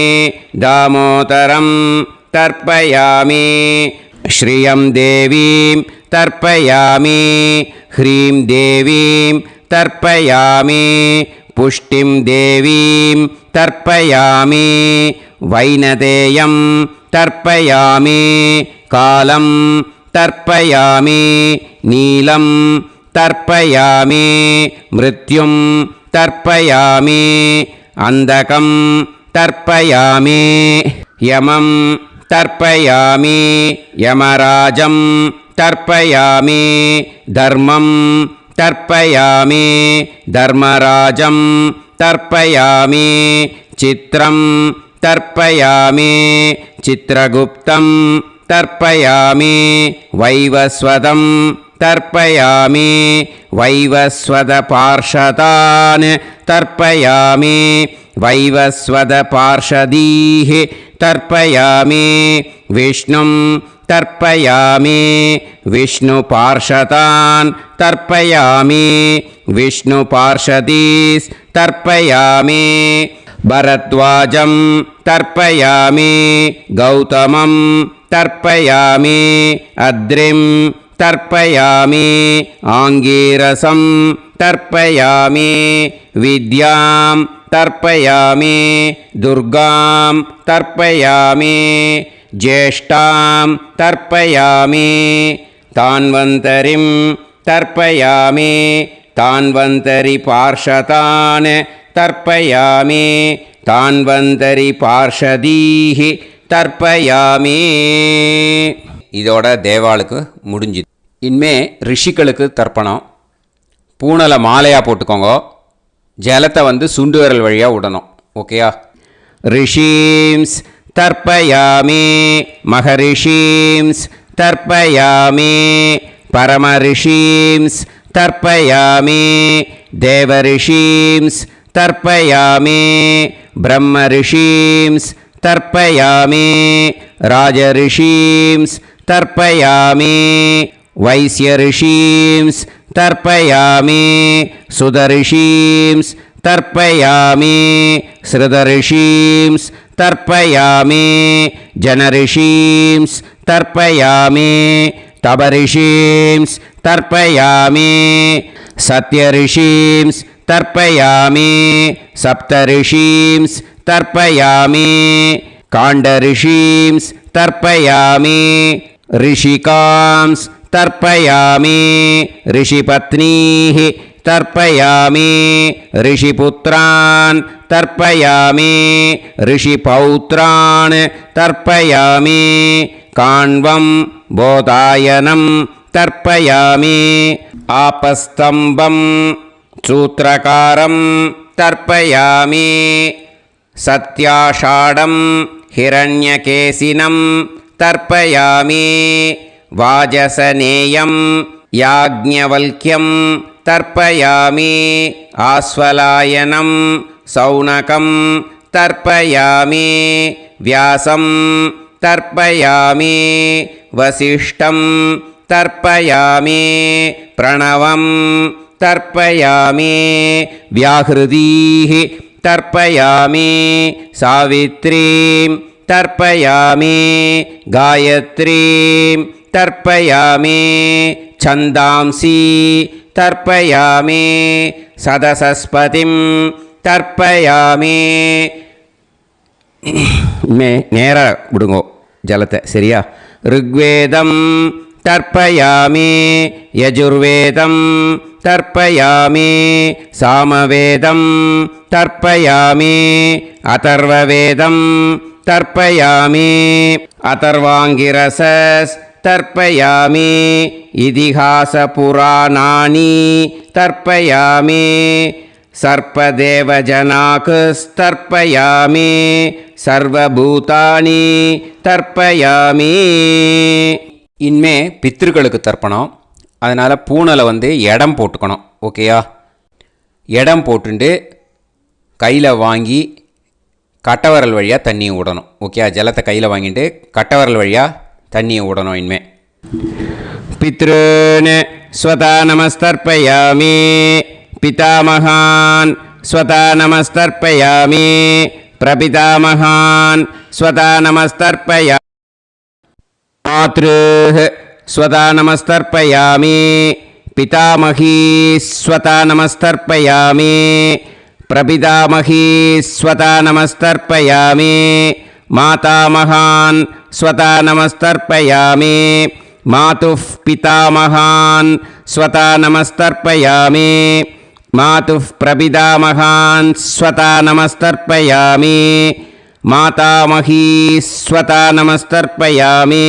दामोदरं तर्पयामि श्रियं देवीं तर्पयामि ह्रीं देवीं तर्पयामि पुष्टिं देवीं तर्पयामि वैनतेयं तर्पयामि कालं तर्पयामि नीलं तर्पयामि मृत्युं तर्पयामि अन्धकं तर्पयामि यमं तर्पयामि यमराजं तर्पयामि धर्मं तर्पयामि धर्मराजं तर्पयामि चित्रं तर्पयामि चित्रगुप्तं तर्पयामि वैवस्वतं तर्पयामि वैवस्वतपार्षदान् तर्पयामि वैवस्वतपार्षदीः तर्पयामि विष्णुं तर्पयामि विष्णुपार्षदान् तर्पयामि विष्णुपार्षदीस् तर्पयामि भरद्वाजं तर्पयामि गौतमं तर्पयामि अद्रिं तर्पयामि आङ्गीरसं तर्पयामि विद्यां तर्पयामि दुर्गां तर्पयामि ज्येष्ठां तर्पयामि तान्वन्तरिं तर्पयामि तान्वन्तरिपार्षदान् तर्पयामि तान्वन्तरिपार्षदीः தர்ப்பயாமி. இதோட தேவாளுக்கு முடிஞ்சுது. இனிமே ரிஷிகளுக்கு தர்ப்பணம். பூனலை மாலையாக போட்டுக்கோங்க. ஜலத்தை சுண்டு விரல் வழியாக விடணும். ஓகேயா? ரிஷீம்ஸ் தர்ப்பயாமி மகரிஷீம்ஸ் தர்ப்பயாமி பரமரிஷீம்ஸ் தர்ப்பயாமி தேவரிஷீம்ஸ் தர்ப்பயாமி பிரம்மரிஷீம்ஸ் तर्पयामि राजऋषींस् तर्पयामि वैश्यऋषींस् तर्पयामि सुदऋषींस् तर्पयामि श्रुतऋषींस् तर्पयामि जनऋषींस् तर्पयामि तपऋषींस् तर्पयामि सत्यऋषींस् तर्पयामि सप्तऋषींस् तर्पयामि काण्डऋषींस् तर्पयामि ऋषिकांस् तर्पयामि ऋषिपत्नीः तर्पयामि ऋषिपुत्रान् तर्पयामि ऋषिपौत्रान् तर्पयामि काण्वं बोधायनं तर्पयामि आपस्तम्भं सूत्रकारं तर्पयामि सत्याषाढं हिरण्यकेशिनं तर्पयामि वाजसनेयं याज्ञवल्क्यं तर्पयामि आस्वलायनं सौनकं तर्पयामि व्यासं तर्पयामि वसिष्ठं तर्पयामि प्रणवं तर्पयामि व्याहृतीः तर्पयामि सावित्रीं तर्पयामि गायत्रीं तर्पयामि छन्दांसि तर्पयामि सदसस्पतिं तर्पयामि நேரா விடுங்கோ ஜலத்தை சரியா ऋग्वेदं तर्पयामि यजुर्वेदं तर्पयामि सामवेदं तर्पयामि अथर्ववेदं तर्पयामि अथर्वाङ्गिरसस् तर्पयामि इतिहासपुराणानि तर्पयामि सर्पदेवजनाकस्तर्पयामि सर्वभूतानि तर्पयामि இனிமே பித்திருக்களுக்கு தர்ப்பணம். அதனால் பூனலை வந்து இடம் போட்டுக்கணும். ஓகேயா? இடம் போட்டுண்டு கையில் வாங்கி கட்டவரல் வழியாக தண்ணியை விடணும். ஓகேயா? ஜலத்தை கையில் வாங்கிட்டு கட்டவரல் வழியாக தண்ணியை விடணும். இனிமே पितॄन् स्वता नमस्तर्पयामि पितामहान् स्वता नमस्तर्पयामि प्रपितामहान् स्वता नमस्तर्पयामि मातृः स्वता नमस्तर्पयामि पितामही स्वता नमस्तर्पयामि प्रपितामही स्वता नमस्तर्पयामि मातामहान् स्वता नमस्तर्पयामि मातुः पितामहान् स्वता नमस्तर्पयामि मातुः प्रपितामहान् स्वता नमस्तर्पयामि मातामही स्वता नमस्तर्पयामि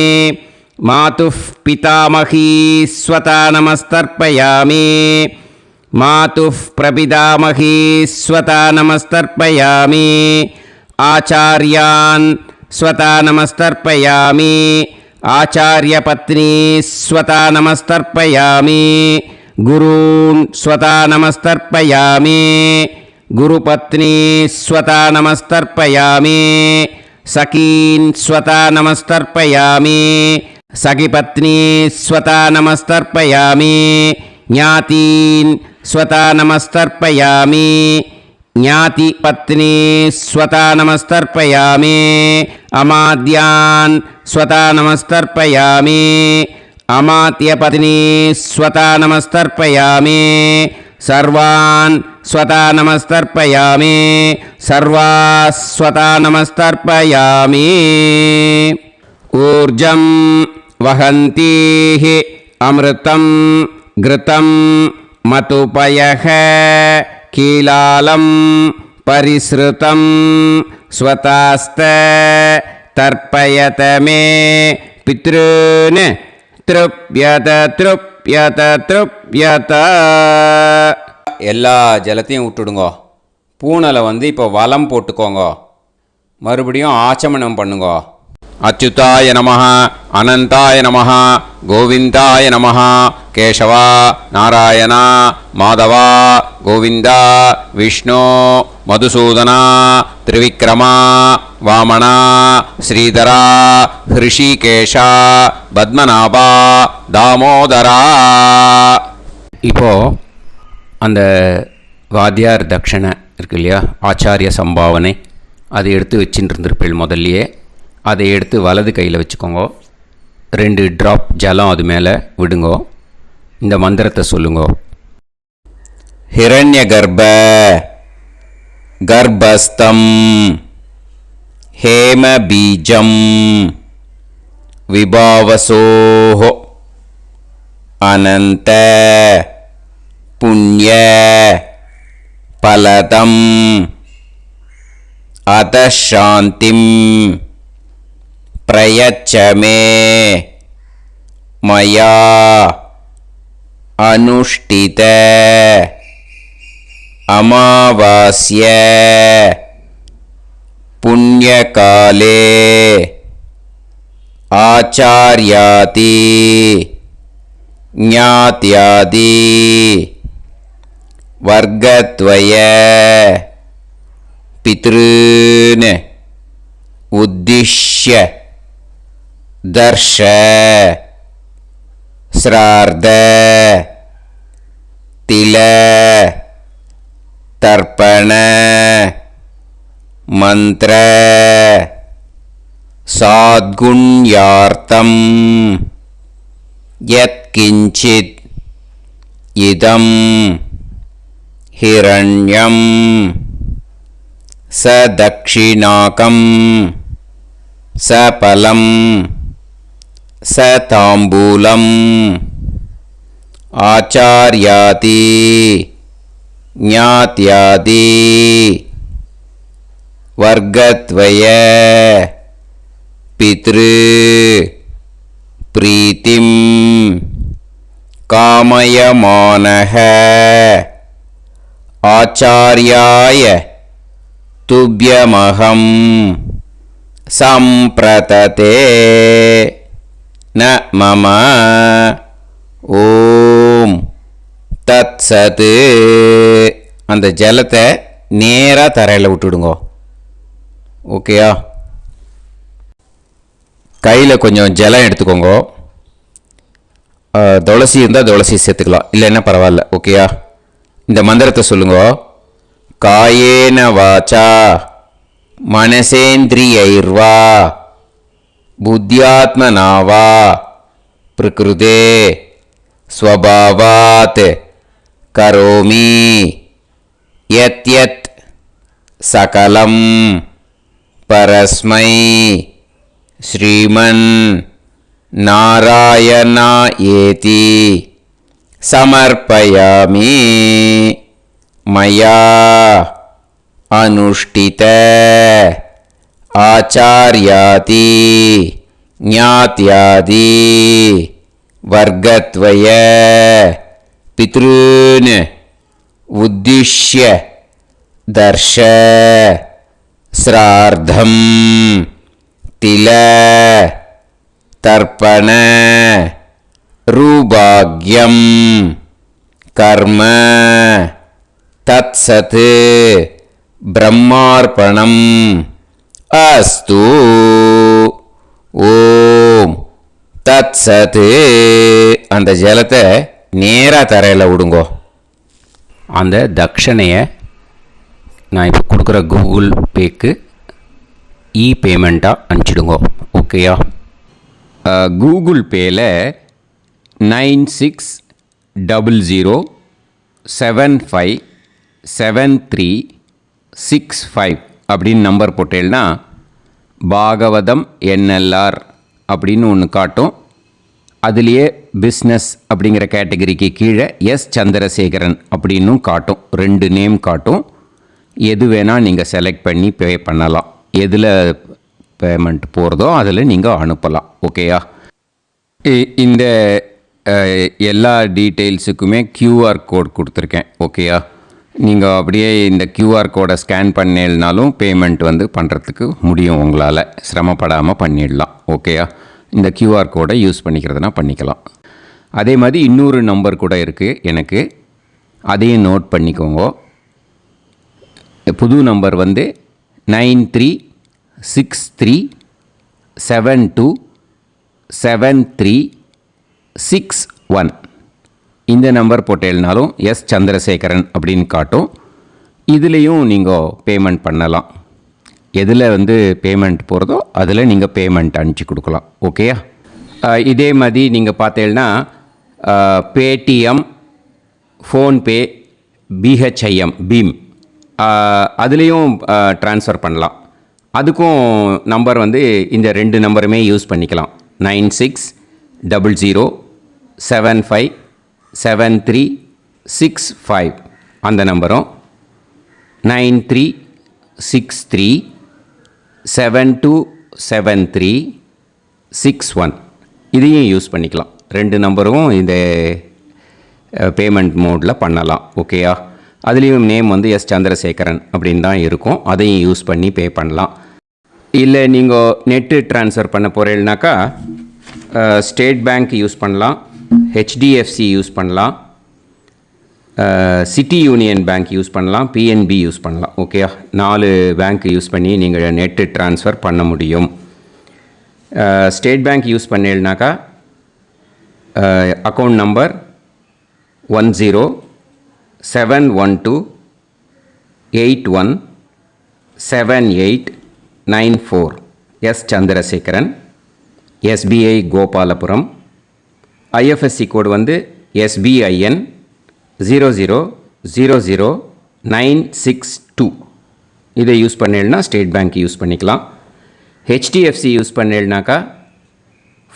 मातुः पितामही स्वता नमस्तर्पयामि मातुः प्रपितामही स्वता नमस्तर्पयामि आचार्यान् स्वता नमस्तर्पयामि आचार्यपत्नी स्वता नमस्तर्पयामि गुरून् स्वता नमस्तर्पयामि गुरुपत्नी स्वता नमस्तर्पयामि सखीन् स्वता नमस्तर्पयामि सखिपत्नी स्वता नमस्तर्पयामि ज्ञातीन् स्वता नमस्तर्पयामि ज्ञातिपत्नी स्वता नमस्तर्पयामि अमाद्यान् स्वता नमस्तर्पयामि अमात्यपत्नी स्वता नमस्तर्पयामि सर्वान् स्वता नमस्तर्पयामि सर्वास्वता नमस्तर्पयामि ऊर्जं वहन्तीः अमृतं घृतं मतुपयः कीलालं परिसृतं स्वतास्त तर्पयत मे पितॄन् तृप्यत तृप्यत तृप्यत எல்லா ஜலத்தையும் விட்டுடுங்கோ. பூனலை வந்து இப்போ வலம் போட்டுக்கோங்க. மறுபடியும் ஆச்சமனம் பண்ணுங்கோ. அச்சுதாய நமஹ, அனந்தாய நமஹ, கோவிந்தாய நமஹ, கேசவா, நாராயணா, மாதவா, கோவிந்தா, விஷ்ணு, மதுசூதனா, திரிவிக்ரமா, வாமனா, ஸ்ரீதரா, ஹிருஷிகேஷா, பத்மநாபா, தாமோதரா. இப்போ அந்த வாத்தியார் தட்சணை இருக்கு இல்லையா, ஆச்சாரிய சம்பாவனை, அதை எடுத்து வச்சுட்டு இருந்திருப்பேள் முதல்லையே. அதை எடுத்து வலது கையில் வச்சுக்கோங்க. 2 ட்ராப் ஜலம் அது மேலே விடுங்கோ. இந்த மந்திரத்தை சொல்லுங்கோ. ஹிரண்யகர்ப கர்ப்பஸ்தம் ஹேமபீஜம் விபாவசோஹோ அனந்த புண்ணிய பலதம் அதசாந்திம் பிரயச்சமே மயா அனுஷ்டித அமாவாஸ்ய புண்ணியகாலே ஆச்சார்யாதி ஞாத்யாதி வர்க்கத்வய பித்ருன் உத்திஷ்ய தர்ஷ ஸ்ரார்த தில தர்ப்பண மந்திர சாத்குண்யார்த்தம் யத்கிஞ்சித் இதம் ஹிரண்யம் சதக்ஷிணாகம் சபலம் சதாம்பூலம் ஆச்சார்யாதி ஞாத்யாதி வர்க்கத்வய பித்ரு பிரீத்திம் காமயமானஹ ஆச்சார்யாய துப்யமஹம் சம்பிரததே ந மம ஓம் தத்சத். அந்த ஜலத்தை நேராக தரையில் விட்டுடுங்கோ. ஓகேயா? கையில் கொஞ்சம் ஜலம் எடுத்துக்கோங்க. துளசி இருந்தால் துளசி சேர்த்துக்கலாம், இல்லைன்னா பரவாயில்ல. ஓகேயா? இந்த மந்திரத்தை சொல்லுங்க. காயேன வாச்சா மனசேந்திரியைர்வா புத்தியாத்மனாவா பிரகிருதே ஸ்வபாவாத் கரோமி யத் யத் சகலம் பரஸ்மை ஸ்ரீமன் நாராயணா ஏதி சமர்ப்பயாமி மயா அனுஷ்டித ஆச்சார்யாதி ஞாத்யாதி வர்க்கத்வய பித்ருன் உத்திஷ்ய தர்ஷ ஸ்ரார்த்தம் தில தர்ப்பண ரூபாக்யம் கர்ம தத்சத் பிரம்மார்ப்பணம் அஸ்து. ஓம் தத்சத். அந்த ஜலத்தை நேராக தரையில் விடுங்கோ. அந்த தட்சணையை நான் இப்போ கொடுக்குற கூகுள் பேக்கு பேமெண்ட்டாக அனுப்பிச்சிடுங்கோ. ஓகேயா? கூகுள் பேயில் 9600757365 அப்படின்னு நம்பர் போட்டேன்னா பாகவதம் NLR அப்படின்னு ஒன்று காட்டும். அதுலேயே பிஸ்னஸ் அப்படிங்கிற கேட்டகரிக்கு கீழே எஸ் சந்திரசேகரன் அப்படின்னும் காட்டும். 2 நேம் காட்டும். எது வேணால் நீங்கள் செலக்ட் பண்ணி பே பண்ணலாம். எதில் பேமெண்ட் போகிறதோ அதில் நீங்கள் அனுப்பலாம். ஓகேயா? இந்த எல்லா டீட்டெயில்ஸுக்குமே QR கோட் கொடுத்துருக்கேன். ஓகேயா? நீங்கள் அப்படியே இந்த QR கோடை ஸ்கேன் பண்ணினாலும் பேமெண்ட் பண்ணுறதுக்கு முடியும். உங்களால் சிரமப்படாமல் பண்ணிடலாம். ஓகேயா? இந்த QR கோடை யூஸ் பண்ணிக்கிறதுனா பண்ணிக்கலாம். அதே மாதிரி இன்னொரு நம்பர் கூட இருக்குது எனக்கு, அதையும் நோட் பண்ணிக்கோங்க. புது நம்பர் 9363727361. இந்த நம்பர் போட்டேல்னாலும் எஸ் சந்திரசேகரன் அப்படின்னு காட்டும். இதுலேயும் நீங்கள் பேமெண்ட் பண்ணலாம். எதில் பேமெண்ட் போகிறதோ அதில் நீங்கள் பேமெண்ட் அனுப்பிச்சி கொடுக்கலாம். ஓகேயா? இதே மாதிரி நீங்கள் பார்த்தீங்கன்னா பேடிஎம், ஃபோன்பே, பிஹெச்ஐஎம், பீம் அதுலேயும் ட்ரான்ஸ்ஃபர் பண்ணலாம். அதுக்கும் நம்பர் இந்த 2 நம்பருமே யூஸ் பண்ணிக்கலாம். 9600757365 அந்த நம்பரும் 9363727361 இதையும் யூஸ் பண்ணிக்கலாம். 2 நம்பரும் இந்த பேமெண்ட் மோடில் பண்ணலாம். ஓகேயா? அதுலேயும் நேம் எஸ் சந்திரசேகரன் அப்படின்னு தான் இருக்கும். அதையும் யூஸ் பண்ணி பே பண்ணலாம். இல்லை நீங்கள் நெட்டு ட்ரான்ஸ்ஃபர் பண்ண போகிறீங்கனாக்கா ஸ்டேட் பேங்க் யூஸ் பண்ணலாம், ஹெச்டிஎஃப்சி யூஸ் பண்ணலாம், சிட்டி யூனியன் பேங்க் யூஸ் பண்ணலாம், பிஎன்பி யூஸ் பண்ணலாம். ஓகேயா? 4 பேங்க் யூஸ் பண்ணி நீங்கள் நெட்டு ட்ரான்ஸ்ஃபர் பண்ண முடியும். ஸ்டேட் பேங்க் யூஸ் பண்ணீங்கனாக்கா account number 1071281789 S Chandrasekaran, SBI Gopalapuram, IFSC code SBIN 0000962 இதை யூஸ் பண்ணீங்கன்னா ஸ்டேட் பேங்க் யூஸ் பண்ணிக்கலாம். ஹெச்டிஎஃப்சி யூஸ் பண்ணீங்கனாக்கா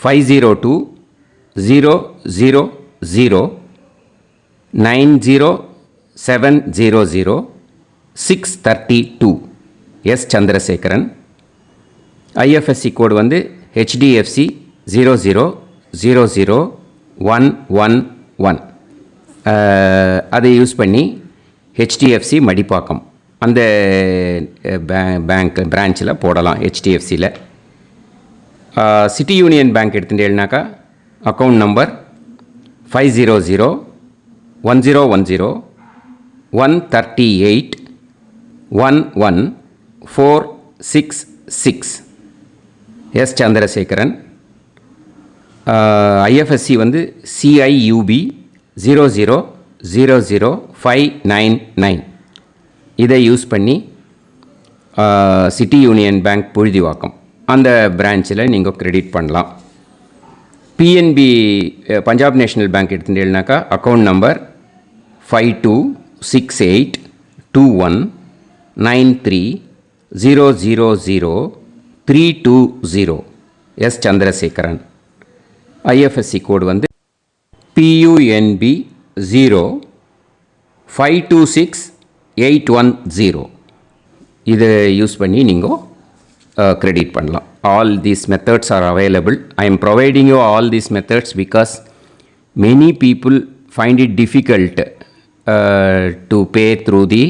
5020090700 S Chandrasekaran. IFSC code HDFC 0000111 அதை யூஸ் பண்ணி ஹெச்டிஎஃப்சி மடிப்பாக்கம் அந்த பேங்க் பிரான்ச்சில் போடலாம். ஹெச்டிஎஃப்சியில் சிட்டி யூனியன் பேங்க் எடுத்துட்டேன்னாக்கா account number 5001010381146 S Chandrasekaran. IFSC CIUB 0000599 இதை யூஸ் பண்ணி சிட்டி யூனியன் பேங்க் புழுதிவாக்கம் அந்த பிரான்ச்சில் நீங்கள் கிரெடிட் பண்ணலாம். பிஎன்பி பஞ்சாப் நேஷ்னல் பேங்க் எடுத்துட்டீங்கன்னாக்கா account number 52682193000320 S Chandrasekaran. IFSC code PUNB 0526810 இதை யூஸ் பண்ணி நீங்கள் கிரெடிட் பண்ணலாம். All these methods are available. I am providing you all these methods because many people find it difficult to pay through the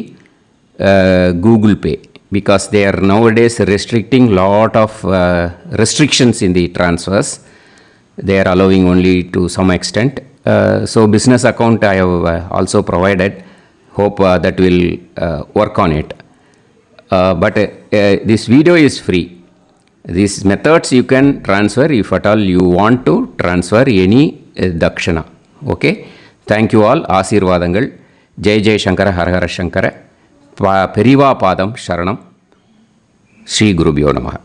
Google Pay because they are nowadays restricting lot of restrictions in the transfers. They are allowing only to some extent. So business account I have also provided. Hope that will work on it. But this video is free. These methods you can transfer if at all you want to transfer any dakshana. Okay. Thank you all. Aasirvadangal. Jai Jai Shankara Har Har Shankara. Periva Padam Sharanam. Shri Gurubhyo Namaha.